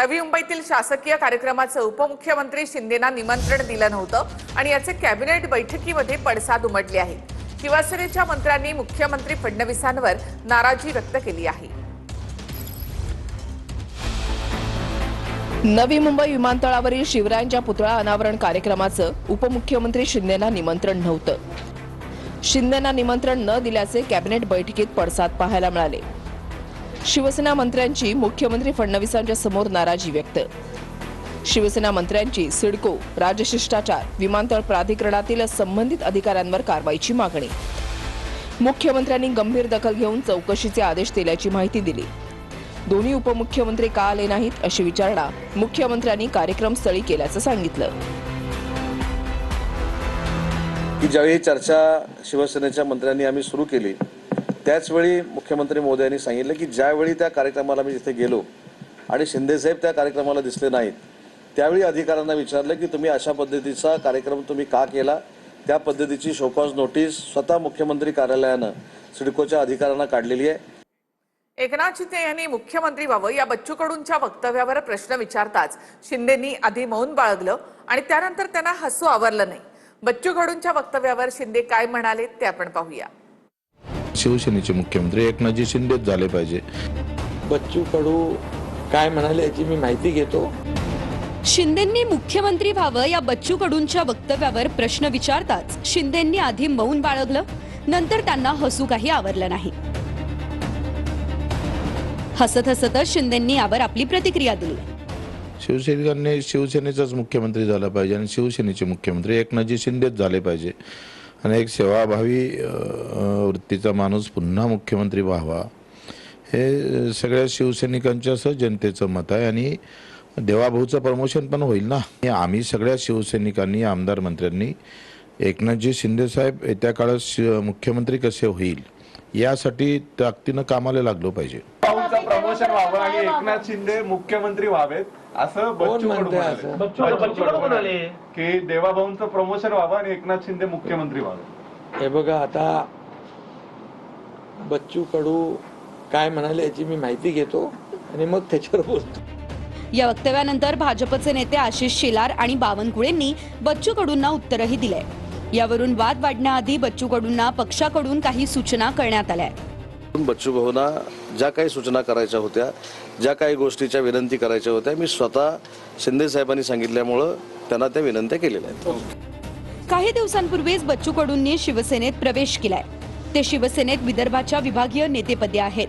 नवी मुंबईतील शासकीय कार्यक्रमाचं उपमुख्यमंत्री शिंदेंना निमंत्रण दिलं नव्हतं आणि याचे कॅबिनेट बैठकीमध्ये पडसाद उमटले आहेत। शिवसेनेच्या मंत्र्यांनी मुख्यमंत्री फडणवीसांवर नाराजी व्यक्त केली आहे। नवी मुंबई विमानतळावरील शिवरायांच्या पुतळा अनावरण कार्यक्रमाचं उपमुख्यमंत्री शिंदेंना निमंत्रण नव्हतं। शिंदेंना निमंत्रण न दिल्याचे कॅबिनेट बैठकीत पडसाद पाहायला मिळाले। शिवसेना मंत्र्यांची मुख्यमंत्री फडणवीसांच्या समोर नाराजी व्यक्त। शिवसेना मंत्र्यांची सिडको, राजशिष्टाचार, विमानतळ प्राधिकरणातील संबंधित अधिकाऱ्यांवर कारवाईची मागणी। मुख्यमंत्र्यांनी गंभीर दखल घेऊन चौकशीचे आदेश दिल्याची माहिती दिली। दोन्ही उपमुख्यमंत्री का आले नाहीत अशी विचारणा मुख्यमंत्र्यांनी कार्यक्रमस्थळी केल्याचं सांगितलं। की ज्यावेळी चर्चा शिवसेनेच्या मंत्र्यांनी आम्ही सुरू केली त्याचवेळी मुख्यमंत्री महोदयांनी सांगितलं की ज्यावेळी त्या कार्यक्रमाला मी जिथे गेलो आणि शिंदेसाहेब त्या कार्यक्रमाला दिसले नाहीत त्यावेळी अधिकाऱ्यांना विचारलं की तुम्ही अशा पद्धतीचा कार्यक्रम तुम्ही का केला। त्या पद्धतीची शोकॉज नोटीस स्वतः मुख्यमंत्री कार्यालयानं सिडकोच्या अधिकाऱ्यांना काढलेली आहे। एकनाथ शिंदे यांनी मुख्यमंत्री व्हावं या बच्चू कडूंच्या वक्तव्यावर प्रश्न विचारताच शिंदेंनी आधी मौन बाळगलं आणि त्यानंतर त्यांना हसू आवरलं नाही। बच्चू कडूंच्या वक्तव्यावर शिंदे काय म्हणाले ते आपण पाहूया। शिवसेनेचे मुख्यमंत्री एकनाथजी शिंदेच झाले पाहिजे। बच्चू कडू काय म्हणाले याची मी माहिती घेतो। शिंदेंनी मुख्यमंत्री व्हावं या बच्चू कडूंच्या वक्तव्यावर प्रश्न विचारताच शिंदेंनी आधी मौन बाळगलं, नंतर त्यांना हसू काही आवरलं नाही। हसत हसतच शिंदेंनी यावर आपली प्रतिक्रिया दिली। शिवसैनिकांनी शिवसेनेचाच मुख्यमंत्री झाला पाहिजे आणि शिवसेनेचे मुख्यमंत्री एकनाथजी शिंदेच झाले पाहिजे आणि एक सेवाभावी वृत्तीचा माणूस पुन्हा मुख्यमंत्री व्हावा हे सगळ्या शिवसैनिकांच्या जनतेचं मत आहे आणि देवाभाऊचं प्रमोशन पण होईल ना। आम्ही सगळ्या शिवसैनिकांनी आमदार मंत्र्यांनी एकनाथजी शिंदे साहेब येत्या काळात मुख्यमंत्री कसे होईल यासाठी ताकदीनं कामाला लागलो पाहिजे। प्रमोशन व्हावं आणि एकनाथ शिंदे मुख्यमंत्री व्हावेत असं बच्चू कडू म्हणाले की देवाभाऊंचं प्रमोशन व्हावं आणि एकनाथ शिंदे मुख्यमंत्री व्हावे। हे बघा आता बच्चू कडू काय म्हणाले याची मी माहिती घेतो आणि मग त्याच्यावर बोलतो। या वक्तव्यानंतर भाजपचे नेते आशिष शेलार आणि बावनकुळेंनी बच्चू कडूंना उत्तरही दिले। यावरून वाद वाढण्याआधी बच्चू कडूंना पक्षाकडून काही सूचना करण्यात आल्या। बच्चू भाऊंना ज्या काही सूचना करायच्या होत्या, ज्या काही गोष्टीच्या विनंती करायच्या होत्या मी स्वतः शिंदे साहेबांनी सांगितल्यामुळे त्यांना त्या विनंत्या केलेल्या आहेत। काही दिवसांपूर्वीच बच्चू कडूंनी शिवसेनेत प्रवेश केलाय। ते शिवसेनेत विदर्भाच्या विभागीय नेतेपदी आहेत।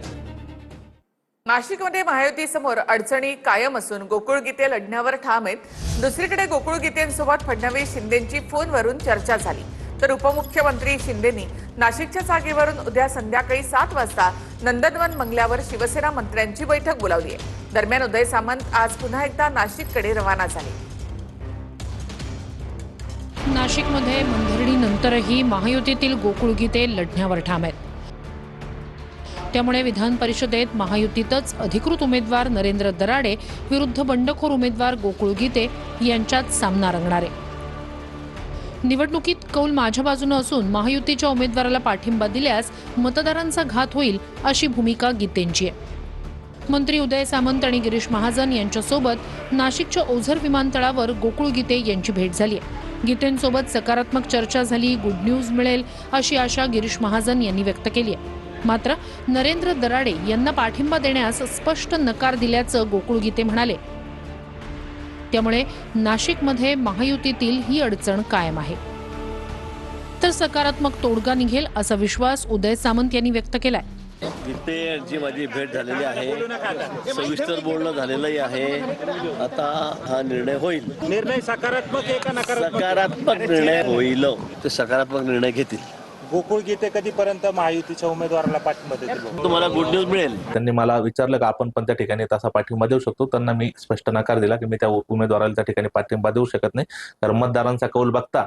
नाशिकमध्ये महायुतीसमोर अडचणी कायम असून गोकुळ गीते लढण्यावर ठाम आहेत। दुसरीकडे गोकुळ गीतेंसोबत फडणवीस शिंदेंची फोनवरून चर्चा झाली तर उपमुख्यमंत्री शिंदेंनी नाशिकच्या जागेवरून उद्या संध्याकाळी 7 वाजता नंदनवन बंगल्यावर शिवसेना मंत्र्यांची बैठक बोलावली आहे। दरम्यान उदय सामंत आज पुन्हा एकदा नाशिककडे रवाना झाले। नाशिकमध्ये मनधरणीनंतरही महायुतीतील गोकुळ गीते लढण्यावर ठाम आहेत। त्यामुळे विधान परिषदेत महायुतीतच अधिकृत उमेदवार नरेंद्र दराडे विरुद्ध बंडखोर उमेदवार गोकुळ गीते यांच्यात सामना रंगणार आहे। निवडणुकीत कौल माझ्या बाजूने असून महायुतीच्या उमेदवाराला पाठिंबा दिल्यास मतदारांचा घात होईल अशी भूमिका गीतेंची आहे। मंत्री उदय सामंत आणि गिरीश महाजन यांच्यासोबत नाशिकच्या ओझर विमानतळावर गोकुळ गीते यांची भेट झाली आहे। गीतेंसोबत सकारात्मक चर्चा झाली, गुड न्यूज मिळेल अशी आशा गिरीश महाजन यांनी व्यक्त केली आहे। मात्र नरेंद्र दराडे यांना पाठिंबा देण्यास स्पष्ट नकार दिल्याचं गोकुळ गीते म्हणाले। त्यामुळे नाशिकमध्ये महायुतीतील ही अडचण कायम आहे। तर सकारात्मक तोडगा निघेल असा विश्वास उदय सामंत यांनी व्यक्त केलाय। गीतेची माझी भेट झालेली आहे, सविस्तर बोलणं झालेलंही आहे। आता हा निर्णय होईल। निर्णय सकारात्मक आहे का नकारात्मक? सकारात्मक निर्णय होईल, ते सकारात्मक निर्णय घेतील। गोकुळ गीते कधीपर्यंत महायुतीच्या उमेदवाराला पाठिंबा देतील? तुम्हाला गुड न्यूज मिळेल। त्यांनी मला विचारलं का आपण पण त्या ठिकाणी तसा पाठिंबा देऊ शकतो। त्यांना मी स्पष्ट नकार दिला की मी त्या उमेदवाराला त्या ठिकाणी पाठिंबा देऊ शकत नाही, कारण मतदारांचा कौल बघता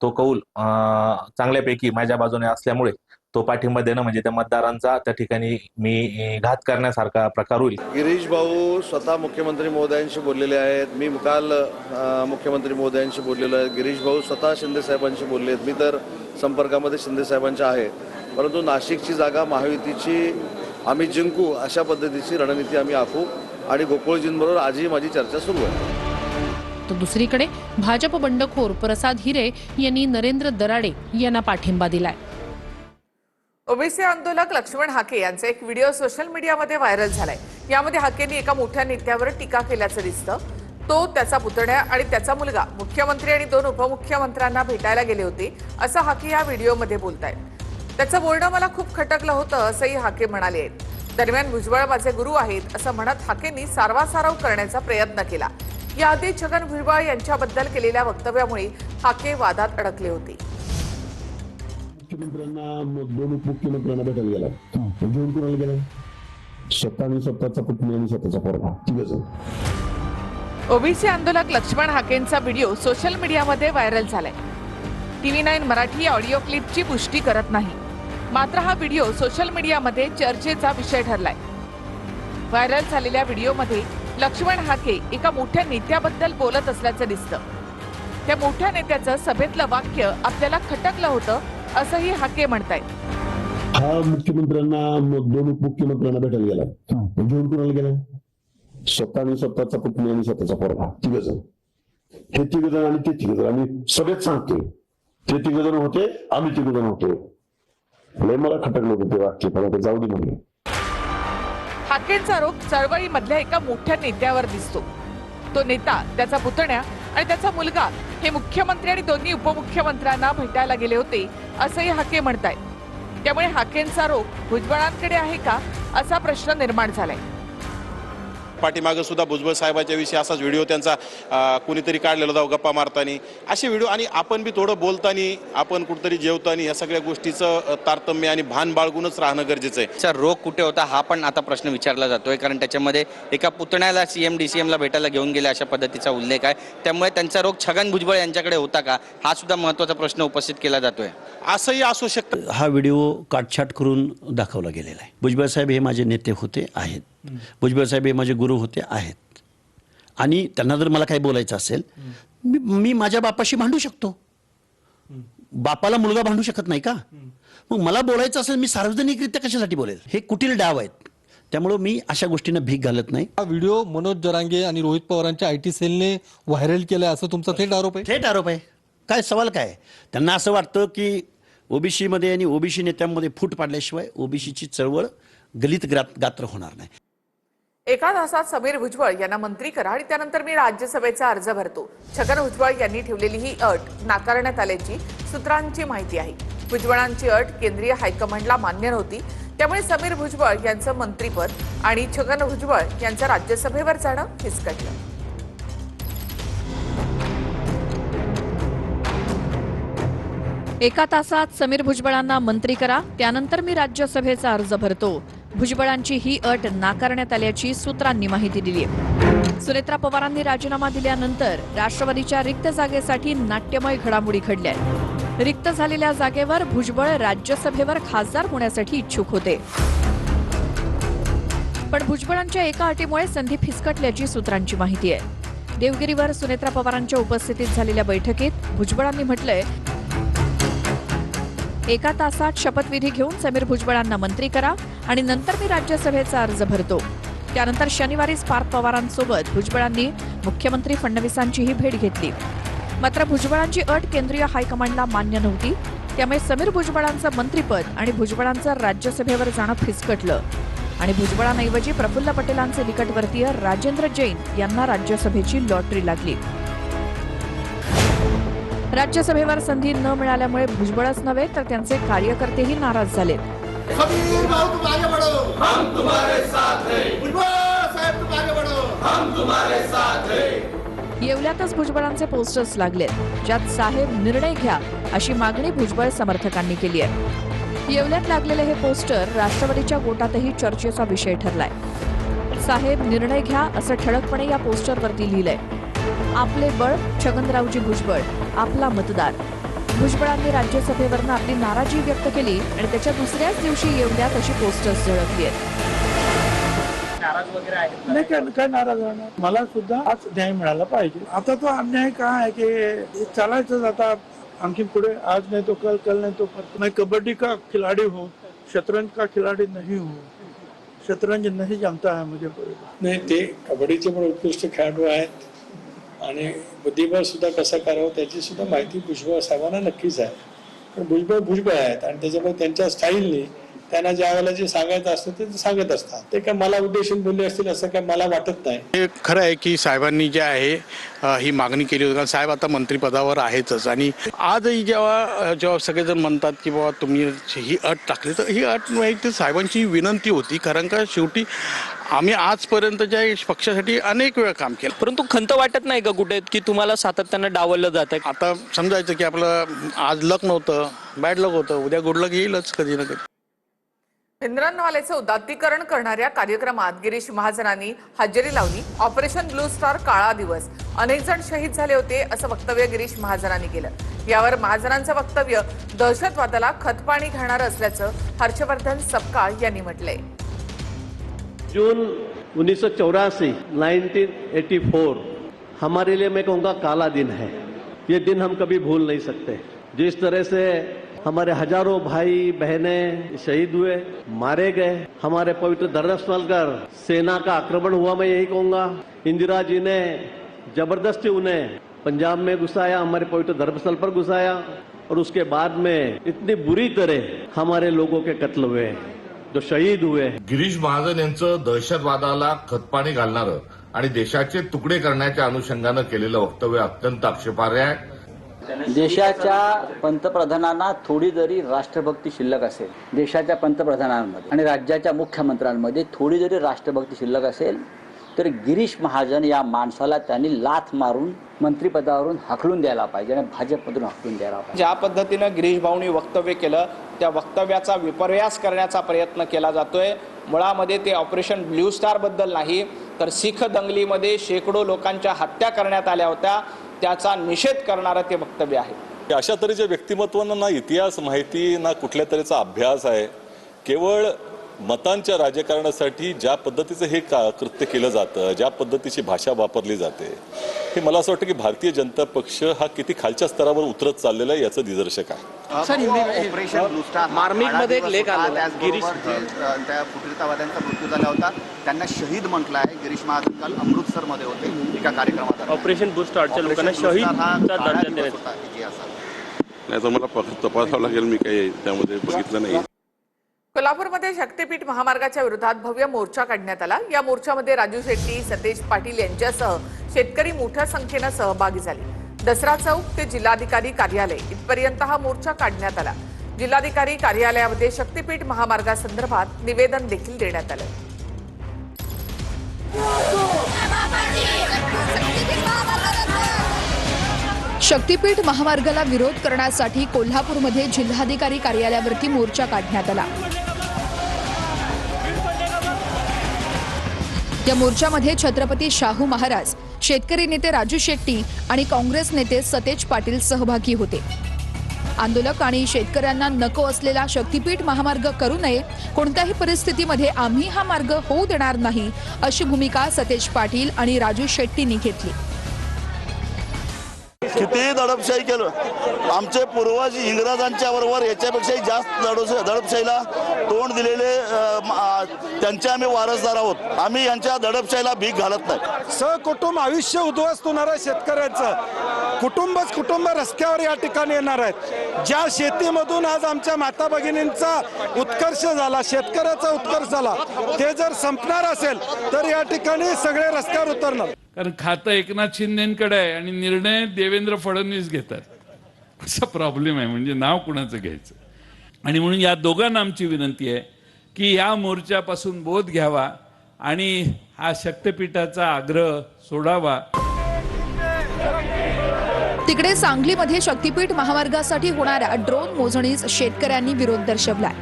तो कौल चांगल्यापैकी माझ्या बाजूने असल्यामुळे तो पाठिंबा देणं म्हणजे त्या मतदारांचा त्या ठिकाणी मी घात करण्यासारखा प्रकार होईल। गिरीश भाऊ स्वतः मुख्यमंत्री महोदयांशी बोललेले आहेत। मी काल मुख्यमंत्री महोदयांशी बोललेलो आहे। गिरीश भाऊ स्वतः शिंदे साहेबांशी बोलले आहेत। मी तर संपर्कामध्ये शिंदे साहेबांच्या आहे, परंतु नाशिकची जागा महायुतीची आम्ही जिंकू अशा पद्धतीची रणनीती आम्ही आखू आणि गोकुळजींबरोबर आजही माझी चर्चा सुरू आहे. तर दुसरीकडे भाजप बंडखोर प्रसाद हिरे यांनी नरेंद्र दराडे यांना पाठिंबा दिलाय. ओबीसी आंदोलक लक्ष्मण हाके यांचा एक व्हिडिओ सोशल मीडियामध्ये व्हायरल झालाय. यामध्ये हाकेंनी एका मोठ्या नेत्यावर टीका केल्याचं दिसतं. तो, त्याचा पुतण्या आणि त्याचा मुलगा मुख्यमंत्री आणि 2 उपमुख्यमंत्र्यांना भेटायला गेले होते असं हाके या व्हिडिओमध्ये बोलतायत. त्याचं बोलणं मला खूप खटकलं होतं असंही हाके म्हणाले आहेत. दरम्यान भुजबळ माझे गुरु आहेत असं म्हणत हाकेंनी सारवासारव करण्याचा प्रयत्न केला. याआधी छगन भुजबळ यांच्याबद्दल केलेल्या वक्तव्यामुळे हाके वादात अडकले होते. मुख्यमंत्र्यांना 2 उपमुख्यमंत्र्यांना भेटायला गेला. घेऊन कोणाला गेला? स्वतः आणि स्वतःचा पुतणी आणि स्वतःचा पोरगा, तिघंजण. ओबीसी आंदोलक लक्ष्मण हाकेंचा व्हिडिओ सोशल मीडियामध्ये व्हायरल झालाय. TV9 मराठी ऑडिओ क्लिपची पुष्टी करत नाही. मात्र हा व्हिडिओ सोशल मीडियामध्ये चर्चेचा विषय ठरलाय. व्हायरल झालेल्या व्हिडिओमध्ये लक्ष्मण हाके एका मोठ्या नेत्याबद्दल बोलत असल्याचं दिसतं. त्या मोठ्या नेत्याचं सभेतलं वाक्य आपल्याला खटकलं होतं असंही हाके म्हणतायत. हा मुख्यमंत्र्यांना 2 उपमुख्यमंत्र्यांना भेटायला गेला. घेऊन कोणाला गेला? स्वतः आणि स्वतःचा पुतणी आणि स्वतःचा पोरगा, तिघंजण. हे तिघंजण आणि ते तिघंजण आम्ही सगळेच सांगतोय. ते तिघंजण होते, आम्ही तिघंजण होतो. लय मला खटकलं होतं ते वाक्य, पण ते जाऊ दे म्हणले. हाकेंचा आरोप चळवळीमधल्या एका मोठ्या नेत्यावर दिसतो. तो नेता, त्याचा पुतण्या आणि त्याचा मुलगा हे मुख्यमंत्री आणि 2 उपमुख्यमंत्र्यांना भेटायला गेले होते असंही हाके म्हणतायत. त्यामुळे हाकेंचा आरोप भुजबळांकडे आहे का असा प्रश्न निर्माण झालाय. पाठीमागे सुद्धा भुजबळ साहेबांच्या विषयी असाच व्हिडिओ त्यांचा कोणीतरी काढलेला होता गप्पा मारताना, असे व्हिडिओ. आणि आपण बी थोडं बोलताना, आपण कुठेतरी जेवताना या सगळ्या गोष्टीचं तारतम्य आणि भान बाळगूनच राहणं गरजेचं आहे. रोग कुठे होता हा पण आता प्रश्न विचारला जातोय, कारण त्याच्यामध्ये एका पुतण्याला CM DCMला भेटायला घेऊन गेले अशा पद्धतीचा उल्लेख आहे. त्यामुळे त्यांचा रोग छगन भुजबळ यांच्याकडे होता का हा सुद्धा महत्त्वाचा प्रश्न उपस्थित केला जातोय. असंही असू शकतं. हा व्हिडिओ काटछाट करून दाखवला गेलेला आहे. भुजबळ साहेब हे माझे नेते होते, आहेत. भुजबळ साहेब हे माझे गुरु होते, आहेत. आणि त्यांना जर मला काही बोलायचं असेल, मी माझ्या बापाशी भांडू शकतो. बापाला मुलगा भांडू शकत नाही का? मग मला बोलायचं असेल, मी सार्वजनिकरित्या कशासाठी बोलेल? हे कुटील डाव आहेत. त्यामुळे मी अशा गोष्टींना भीक घालत नाही. हा व्हिडिओ मनोज जरांगे आणि रोहित पवारांच्या IT सेलने व्हायरल केलाय असं तुमचा थेट आरोप आहे? थेट आरोप आहे. काय सवाल काय? त्यांना असं वाटतं की ओबीसी मध्ये आणि ओबीसी नेत्यांमध्ये फूट पाडल्याशिवाय ओबीसीची चळवळ गलित गात्र होणार नाही. एका तासात समीर भुजबळ यांना मंत्री करा आणि त्यानंतर मी राज्यसभेचा अर्ज भरतो. छगन भुजबळ यांनी ठेवलेली ही अट नाकारण्यात आल्याची सूत्रांची माहिती आहे. भुजबळांची अट केंद्रीय हायकमांडला मान्य नव्हती. त्यामुळे समीर भुजबळ यांचं मंत्रीपद आणि छगन भुजबळ यांचं राज्यसभेवर जाणं फिसकटलं. एका तासात समीर भुजबळांना मंत्री करा, त्यानंतर मी राज्यसभेचा अर्ज भरतो. भुजबळांची ही अट नाकारण्यात आल्याची सूत्रांनी माहिती दिली आहे. सुनेत्रा पवारांनी राजीनामा दिल्यानंतर राष्ट्रवादीच्या रिक्त जागेसाठी नाट्यमय घडामोडी घडल्या. रिक्त झालेल्या जागेवर भुजबळ राज्यसभेवर खासदार होण्यासाठी इच्छुक होते. पण भुजबळांच्या एका अटीमुळे संधी फिसकटल्याची सूत्रांची माहिती आहे. देवगिरीवर सुनेत्रा पवारांच्या उपस्थितीत झालेल्या बैठकीत भुजबळांनी म्हटलंय, एका तासात शपथविधी घेऊन समीर भुजबळांना मंत्री करा आणि नंतर मी राज्यसभेचा अर्ज भरतो. त्यानंतर शनिवारीच पार्थ पवारांसोबत भुजबळांनी मुख्यमंत्री फडणवीसांचीही भेट घेतली. मात्र भुजबळांची अट केंद्रीय हायकमांडला मान्य नव्हती. त्यामुळे समीर भुजबळांचं मंत्रीपद आणि भुजबळांचं राज्यसभेवर जाणं फिसकटलं आणि भुजबळांऐवजी प्रफुल्ल पटेलांचे निकटवर्तीय राजेंद्र जैन यांना राज्यसभेची लॉटरी लागली. राज्यसभेवर संधी न मिळाल्यामुळे भुजबळच नव्हे तर त्यांचे कार्यकर्तेही नाराज झाले. येवल्यातच भुजबळांचे पोस्टर्स लागलेत, ज्यात साहेब निर्णय घ्या अशी मागणी भुजबळ समर्थकांनी केली आहे. येवल्यात लागलेले हे पोस्टर राष्ट्रवादीच्या गोटातही चर्चेचा विषय ठरलाय. साहेब निर्णय घ्या असं ठळकपणे या पोस्टरवरती लिहिलंय. आपले बळ छगनरावजी भुजबळ, आपला मतदार. भुजबळांनी राज्यसभेवरनं आपली नाराजी व्यक्त केली आणि त्याच्या दुसऱ्याच दिवशी येवल्यात अशी पोस्टर्स झळकली आहेत. नाही काय नाराज राहणार, मला सुद्धा आज न्याय मिळाला पाहिजे. आता तो अन्याय काय आहे की चालायचं आता आणखी पुढे, आज नाही तो कल, कल नाही तो परत. मैं कबड्डी का खिलाड़ी हूँ, शतरंज का खिलाड़ी नहीं हूँ. शतरंज नहीं जमता है मुझे कोई। नाही, ते कबड्डीचे पण उत्कृष्ट खेळाडू आहेत आणि बुद्धिबळ सुद्धा कसं करावं त्याची सुद्धा माहिती भुजबळ साहेबांना नक्कीच आहे. पण भुजबळ आहेत आणि त्याच्यामुळे त्यांच्या स्टाईलनी त्यांना ज्या वेळेला जे सांगायचं असतं ते सांगत असतात. ते काय मला उद्देशून बोलले असतील असं काय मला वाटत नाही. हे खरं आहे की साहेबांनी जे आहे ही मागणी केली होती, कारण साहेब आता मंत्रिपदावर आहेतच. आणि आजही जेव्हा सगळेजण म्हणतात की बाबा तुम्ही ही अट टाकली, तर ही अट माहिती साहेबांची विनंती होती. कारण का शेवटी आम्ही आजपर्यंतच्या पक्षासाठी अनेक वेळा काम केलं, परंतु खंत वाटत नाही का कुठे की तुम्हाला सातत्यानं डावललं जात आहे? आता समजायचं की आपलं आज लक नव्हतं, बॅड लक होतं, उद्या गुड लक येईलच कधी ना कधी. भिंद्रनवालेचं उदात्तीकरण करणाऱ्या कार्यक्रमात गिरीश महाजनांनी हजेरी लावली. ऑपरेशन ब्लू स्टार काळा दिवस, अनेक जण शहीद झाले होते असं वक्तव्य गिरीश महाजनांनी केलं. यावर महाजनांचं वक्तव्य दहशतवादाला खतपाणी घालणारं असल्याचं हर्षवर्धन सपकाळ यांनी म्हटलंय. जून 1984 1984 हमारे लिए मैं कहूँगा काला दिन है. ये दिन हम कभी भूल नहीं सकते. जिस तरह से हमारे हजारों भाई बहनें शहीद हुए, मारे गए, हमारे पवित्र धर्मस्थल पर सेना का आक्रमण हुआ, मैं यही कहूँगा. इंदिरा जी ने जबरदस्ती उन्हें पंजाब में घुसाया, हमारे पवित्र धर्मस्थल पर घुसाया और उसके बाद में इतनी बुरी तरह हमारे लोगों के कत्ल हुए, जो शहीद हुए. गिरीश महाजन यांचं दहशतवादाला खतपाणी घालणारं आणि देशाचे तुकडे करण्याच्या अनुषंगानं केलेलं वक्तव्य अत्यंत आक्षेपार्ह आहे. देशाच्या पंतप्रधानांना थोडी जरी राष्ट्रभक्ती शिल्लक असेल, देशाच्या पंतप्रधानांमध्ये आणि राज्याच्या मुख्यमंत्र्यांमध्ये थोडी जरी राष्ट्रभक्ती शिल्लक असेल, तर गिरीश महाजन या माणसाला त्यांनी लाथ मारून मंत्रिपदावरून हकलून द्यायला पाहिजे आणि भाजपमधून हकलून द्यायला पाहिजे. ज्या पद्धतीनं गिरीश भाऊंनी वक्तव्य केलं त्या वक्तव्याचा विपर्यास करण्याचा प्रयत्न केला जातोय. मुळामध्ये ते ऑपरेशन ब्ल्यू स्टार बद्दल नाही, तर शीख दंगलीमध्ये शेकडो लोकांच्या हत्या करण्यात आल्या होत्या त्याचा निषेध करणारं ते वक्तव्य आहे. अशा तऱ्हेच्या व्यक्तिमत्वांना ना इतिहास माहिती ना कुठल्या तऱ्हेचा अभ्यास आहे. केवळ मतांच्या राजकारणासाठी ज्या पद्धतीचं हे कृत्य केलं जातं, ज्या पद्धतीची भाषा वापरली जाते, हे मला असं वाटतं की भारतीय जनता पक्ष हा किती खालच्या स्तरावर उतरत चाललेला आहे याचं निदर्शक आहे. ऑपरेशन ब्लू स्टार मार्मिकमध्ये एक लेख आला, गिरीश त्या फुटीरतावाद्यांचा मृत्यू झाला होता, त्यांना शहीद म्हटलं आहे. गिरीश महाजन काल अमृतसरमध्ये होते एका कार्यक्रमात. ऑपरेशन ब्लू स्टारच्या लोकांना शहीदचा दर्जा देण्यात नाही तर मला तपासावं लागेल, मी काही त्यामध्ये बघितलं नाही. कोल्हापूरमध्ये शक्तीपीठ महामार्गाच्या विरोधात भव्य मोर्चा काढण्यात आला. या मोर्चामध्ये राजू शेट्टी, सतेज पाटील यांच्यासह शेतकरी मोठ्या संख्येनं सहभागी झाले. दसरा चौक ते जिल्हाधिकारी कार्यालय इथपर्यंत हा मोर्चा काढण्यात आला. जिल्हाधिकारी कार्यालयामध्ये शक्तीपीठ महामार्गासंदर्भात निवेदन देखील देण्यात आलं. शक्तीपीठ महामार्गाला विरोध करण्यासाठी कोल्हापूरमध्ये जिल्हाधिकारी कार्यालयावरती मोर्चा काढण्यात आला. या मोर्चामध्ये छत्रपती शाहू महाराज, शेतकरी नेते राजू शेट्टी आणि काँग्रेस नेते सतेज पाटील सहभागी होते. आंदोलक आणि शेतकऱ्यांना नको असलेला शक्तीपीठ महामार्ग करू नये, कोणत्याही परिस्थितीमध्ये आम्ही हा मार्ग होऊ देणार नाही, अशी भूमिका सतेज पाटील आणि राजू शेट्टींनी घेतली. कितीही दडपशाही केलं, आमचे पूर्वज इंग्रजांच्या बरोबर याच्यापेक्षाही जास्त दडपशाहीला तोंड दिलेले त्यांचे आम्ही वारसदार आहोत. आम्ही यांच्या दडपशाहीला भीक घालत नाही. सहकुटुंब आयुष्य उद्ध्वस्त होणार आहे शेतकऱ्यांचं. कुटुंब रस्त्यावर या ठिकाणी येणार आहेत. ज्या शेतीमधून आज आमच्या माता भगिनींचा उत्कर्ष झाला, शेतकऱ्याचा उत्कर्ष झाला, ते जर संपणार असेल तर या ठिकाणी सगळे रस्त्यावर उतरणार. कारण खातं एकनाथ शिंदेकडे आहे आणि निर्णय देवेंद्र फडणवीस घेतात, असा प्रॉब्लेम आहे. म्हणजे नाव कुणाचं घ्यायचं. आणि म्हणून या दोघांना आमची विनंती आहे की या मोर्चापासून बोध घ्यावा आणि हा शक्तीपीठाचा आग्रह सोडावा. तिकडे सांगलीमध्ये शक्तीपीठ महामार्गासाठी होणाऱ्या ड्रोन मोजणीस शेतकऱ्यांनी विरोध दर्शवलाय.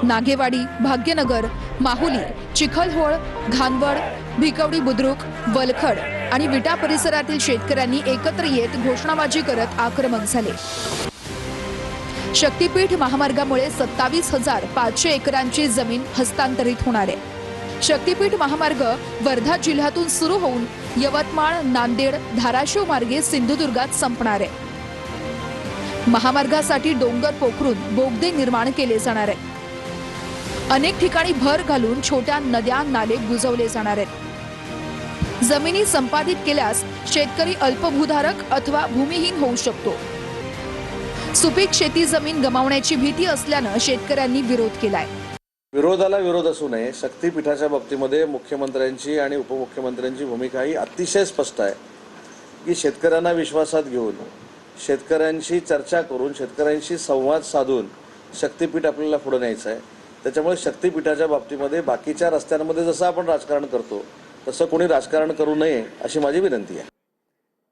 नागेवाडी, भाग्यनगर, माहुली, चिखलहोळ, घानवड, भिकवडी बुद्रुक, वलखड आणि विटा परिसरातील शेतकऱ्यांनी एकत्र येत घोषणाबाजी करत आक्रमक झाले. शक्तीपीठ महामार्गामुळे 27,500 एकरांची जमीन हस्तांतरित होणार आहे. शक्तीपीठ महामार्ग वर्धा जिल्ह्यातून सुरू होऊन यवतमाळ, नांदेड, धाराशिव मार्गे सिंधुदुर्गात संपणार आहे. महामार्गासाठी डोंगर पोखरून बोगदे निर्माण केले जाणार आहे. अनेक ठिकाणी भर घालून छोट्या नद्या नाले बुजवले जाणार आहेत। जमिनी संपादित केल्यास शेतकरी अल्पभूधारक अथवा भूमिहीन होऊ शकतो। सुपीक शेती जमीन गमावण्याची भीती असल्यानं शेतकऱ्यांनी विरोध केलाय। विरोधाला विरोध असू नये, शक्तीपीठाच्या बाबतीमध्ये मुख्यमंत्र्यांची आणि उपमुख्यमंत्र्यांची भूमिका ही अतिशय स्पष्ट आहे की शेतकऱ्यांना विश्वासात घेऊन, शेतकऱ्यांशी चर्चा करून, शेतकऱ्यांशी संवाद साधून शक्तीपीठ आपल्याला पुढे न्यायचं आहे। त्याच्यामुळे शक्तीपीठाच्या बाबतीमध्ये बाकीच्या रस्त्यांमध्ये जसं आपण राजकारण करतो तसं कोणी राजकारण करू नये अशी माझी विनंती आहे।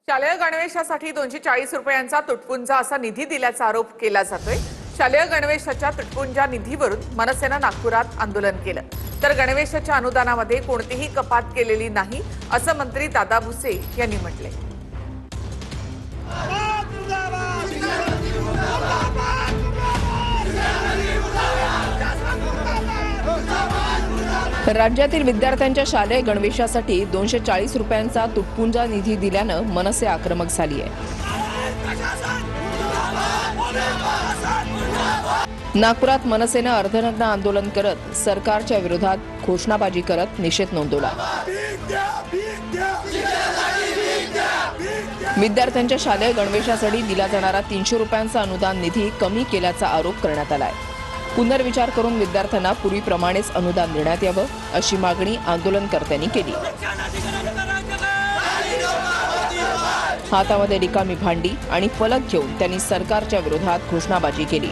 शालेय गणवेशासाठी 240 रुपयांचा तुटपुंजा असा निधी दिल्याचा आरोप केला जातोय। शालेय गणवेशाच्या तुटपुंजा निधीवरून मनसेनं नागपुरात आंदोलन केलं, तर गणवेशाच्या अनुदानामध्ये कोणतीही कपात केलेली नाही असं मंत्री दादा भुसे यांनी म्हटले। राज्यातील विद्यार्थ्यांच्या शालेय गणवेशासाठी 240 रुपयांचा तुटपुंजा निधी दिल्यानं मनसे आक्रमक झाली आहे। नागपुरात मनसेनं अर्धनग्न आंदोलन करत सरकारच्या विरोधात घोषणाबाजी करत निषेध नोंदवला। विद्यार्थ्यांच्या शालेय गणवेशासाठी दिला जाणारा 300 रुपयांचा अनुदान निधी कमी केल्याचा आरोप करण्यात आलाय। पुनर्विचार करून विद्यार्थ्यांना पूर्वीप्रमाणेच अनुदान देण्यात यावं अशी मागणी आंदोलनकर्त्यांनी केली। हातामध्ये रिकामी भांडी आणि फलक घेऊन त्यांनी सरकारच्या विरोधात घोषणाबाजी केली।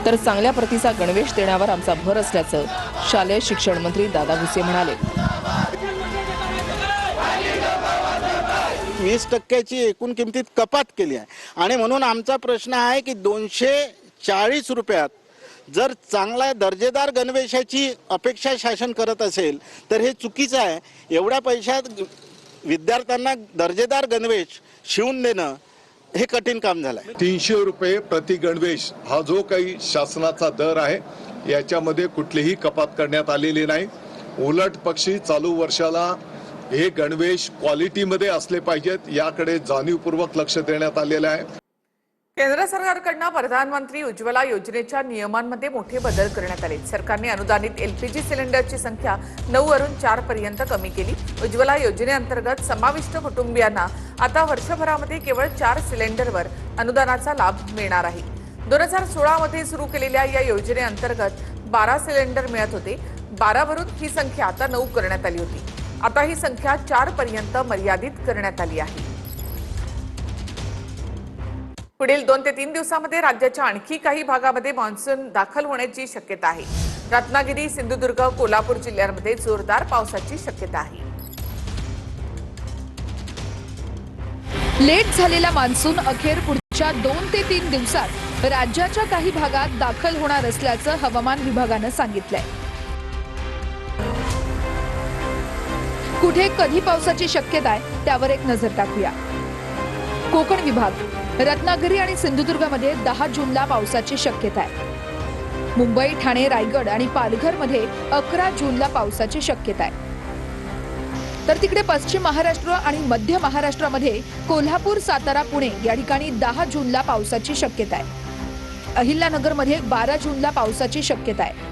तर चांगल्या प्रतीचा गणवेश देण्यावर आमचा भर असल्याचं शालेय शिक्षण मंत्री दादा भुसे म्हणाले। 20% एकूण किमतीत कपात केली आहे आणि म्हणून आमचा प्रश्न आहे की 240 रुपयात जर चांगला दर्जेदार गणवेशाची अपेक्षा शासन करत असेल तर हे चुकीचं आहे। एवढ्या पैशात विद्यार्थ्यांना दर्जेदार गणवेश शिवून देणं हे कठीण काम झालंय। 300 रुपये प्रति गणवेश हा जो काही शासनाचा दर आहे याच्यामध्ये कुठलीही कपात करण्यात आलेली नाही। उलट पक्षी चालू वर्षाला हे गणवेश क्वालिटीमध्ये असले पाहिजेत याकडे जाणीवपूर्वक लक्ष देण्यात आलेलं आहे। केंद्र सरकारकडून प्रधानमंत्री उज्ज्वला योजनेच्या नियमांमध्ये मोठे बदल करण्यात आले। सरकारने अनुदानित एलपीजी सिलेंडरची संख्या 9 वरून 4 पर्यंत कमी केली। उज्ज्वला योजनेअंतर्गत समाविष्ट कुटुंबियांना आता वर्षभरामध्ये केवळ 4 सिलेंडरवर अनुदानाचा लाभ मिळणार आहे। 2016 मध्ये सुरू केलेल्या या योजनेअंतर्गत 12 सिलेंडर मिळत होते। 12 वरून ही संख्या आता 9 करण्यात आली होती। आता ही संख्या 4 पर्यंत मर्यादित करण्यात आली आहे। पुढील 2 ते 3 दिवसांमध्ये राज्याच्या आणखी काही भागामध्ये मान्सून दाखल होण्याची शक्यता आहे। रत्नागिरी, सिंधुदुर्ग, कोल्हापूर जिल्ह्यांमध्ये जोरदार पावसाची शक्यता आहे। लेट झालेला मान्सून अखेर पुढच्या 2 ते 3 दिवसात राज्याच्या काही भागात दाखल होणार असल्याचं हवामान विभागानं सांगितलंय। कुठे कधी पावसाची शक्यता आहे त्यावर एक नजर टाकूया। कोकण विभाग, रत्नागिरी आणि सिंधुदुर्गमध्ये 10 जूनला पावसाची शक्यता आहे। मुंबई, ठाणे, रायगड आणि पालघरमध्ये 11 जूनला पावसाची शक्यता आहे। तर तिकडे पश्चिम महाराष्ट्र आणि मध्य महाराष्ट्रामध्ये कोल्हापूर, सातारा, पुणे या ठिकाणी 10 जूनला पावसाची शक्यता आहे। अहिल्यानगरमध्ये 12 जूनला पावसाची शक्यता आहे।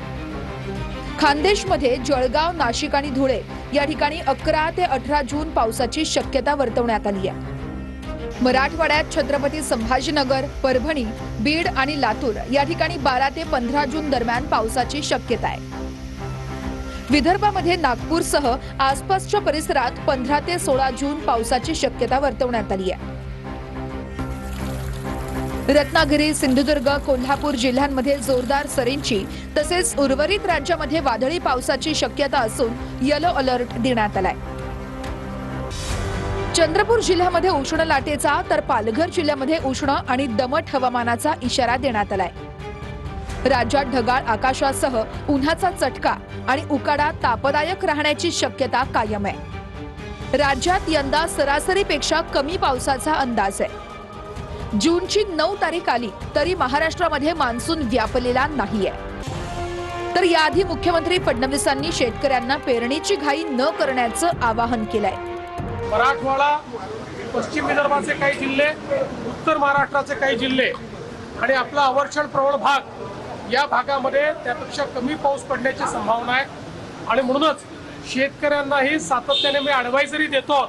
खानदेशमध्ये जळगाव, नाशिक आणि धुळे या ठिकाणी 11 ते 18 जून पावसाची शक्यता वर्तवण्यात आली आहे। मराठवाड्यात छत्रपती संभाजीनगर, परभणी, बीड आणि लातूर या ठिकाणी 12 ते 15 जून दरम्यान पावसाची शक्यता आहे। विदर्भामध्ये नागपूरसह आसपासच्या परिसरात 15 ते 16 जून पावसाची शक्यता वर्तवण्यात आली आहे। रत्नागिरी, सिंधुदुर्ग, कोल्हापूर जिल्ह्यांमध्ये जोरदार सरींची तसेच उर्वरित राज्यामध्ये वादळी पावसाची शक्यता असून येलो अलर्ट देण्यात आलाय। चंद्रपूर जिल्ह्यामध्ये उष्ण लाटेचा तर पालघर जिल्ह्यामध्ये उष्ण आणि दमट हवामानाचा इशारा देण्यात आलाय। राज्यात ढगाळ आकाशासह उन्हाचा चटका आणि उकाडा तापदायक राहण्याची शक्यता कायम आहे। राज्यात यंदा सरासरीपेक्षा कमी पावसाचा अंदाज आहे। जूनची 9 तारीख आली तरी महाराष्ट्रामध्ये मान्सून व्यापलेला नाहीये। तर याआधी मुख्यमंत्री फडणवीसांनी शेतकऱ्यांना पेरणीची घाई न करण्याचं आवाहन केलंय। मराठवाडा, पश्चिम विदर्भाचे काही जिल्हे, उत्तर महाराष्ट्राचे काही जिल्हे आणि आपला अवर्षण प्रवण भाग या भागामध्ये त्यापेक्षा कमी पाऊस पडण्याची संभावना आहे आणि म्हणूनच शेतकऱ्यांनाही सातत्याने मी ॲडवायझरी देतो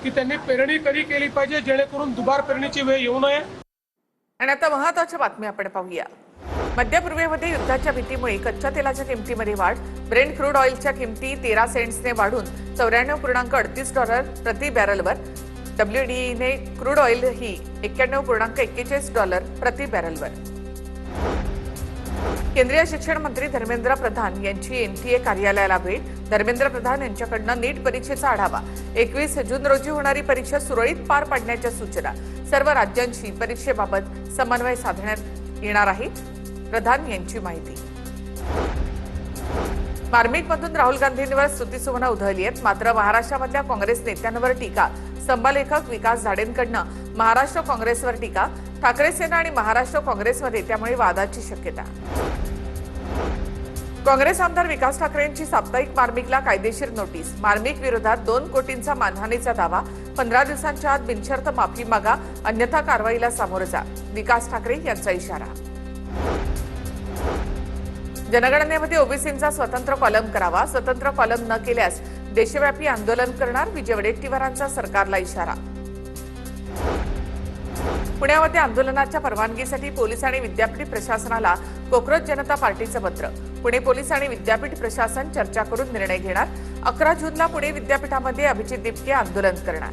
की त्यांनी पेरणी कधी केली पाहिजे जेणेकरून दुबार पेरणीची वेळ येऊ नये. आणि आता महत्त्वाच्या बातमी आपण पाहूया. मध्य पूर्वेमध्ये युद्धाच्या भीतीमुळे कच्च्या तेलाच्या किमतीमध्ये वाढ. ब्रेंट क्रूड ऑइलच्या किमती 13 सेंट्सने वाढून $94.38 प्रति बॅरलवर. WTIने क्रूड ऑइल ही $91.41 प्रति बॅरलवर. केंद्रीय शिक्षण मंत्री धर्मेंद्र प्रधान यांची NTA कार्यालयाला भेट. धर्मेंद्र प्रधान यांच्याकडनं नीट परीक्षेचा आढावा. 21 जून रोजी होणारी परीक्षा सुरळीत पार पाडण्याच्या सूचना. सर्व राज्यांशी परीक्षेबाबत समन्वय साधण्यात येणार आहे. प्रधान यांची माहिती. मार्मिकमधून राहुल गांधींवर स्तुतीसुमनं उधळली आहेत. मात्र महाराष्ट्रामधल्या काँग्रेस नेत्यांवर टीका. स्तंभलेखक विकास झाडेंकडनं महाराष्ट्र काँग्रेसवर टीका. ठाकरे सेना आणि महाराष्ट्र काँग्रेसमध्ये त्यामुळे वादाची शक्यता. काँग्रेस आमदार विकास ठाकरेंची साप्ताहिक मार्मिकला कायदेशीर नोटीस. मार्मिक विरोधात 2 कोटींचा मानहानीचा दावा. 15 दिवसांच्या आत बिनशर्त माफी मागा, अन्यथा कारवाईला सामोरं जा. विकास ठाकरे यांचा इशारा. जनगणनेमध्ये ओबीसींचा स्वतंत्र कॉलम करावा. स्वतंत्र कॉलम न केल्यास देशव्यापी आंदोलन करणार. विजय वडेट्टीवारांचा सरकारला इशारा. पुण्यामध्ये आंदोलनाच्या परवानगीसाठी पोलीस आणि विद्यापीठ प्रशासनाला कोकरोच जनता पार्टीचं पत्र. पुणे पोलीस आणि विद्यापीठ प्रशासन चर्चा करून निर्णय घेणार. 11 जूनला पुणे विद्यापीठामध्ये अभिजित दिपके आंदोलन करणार.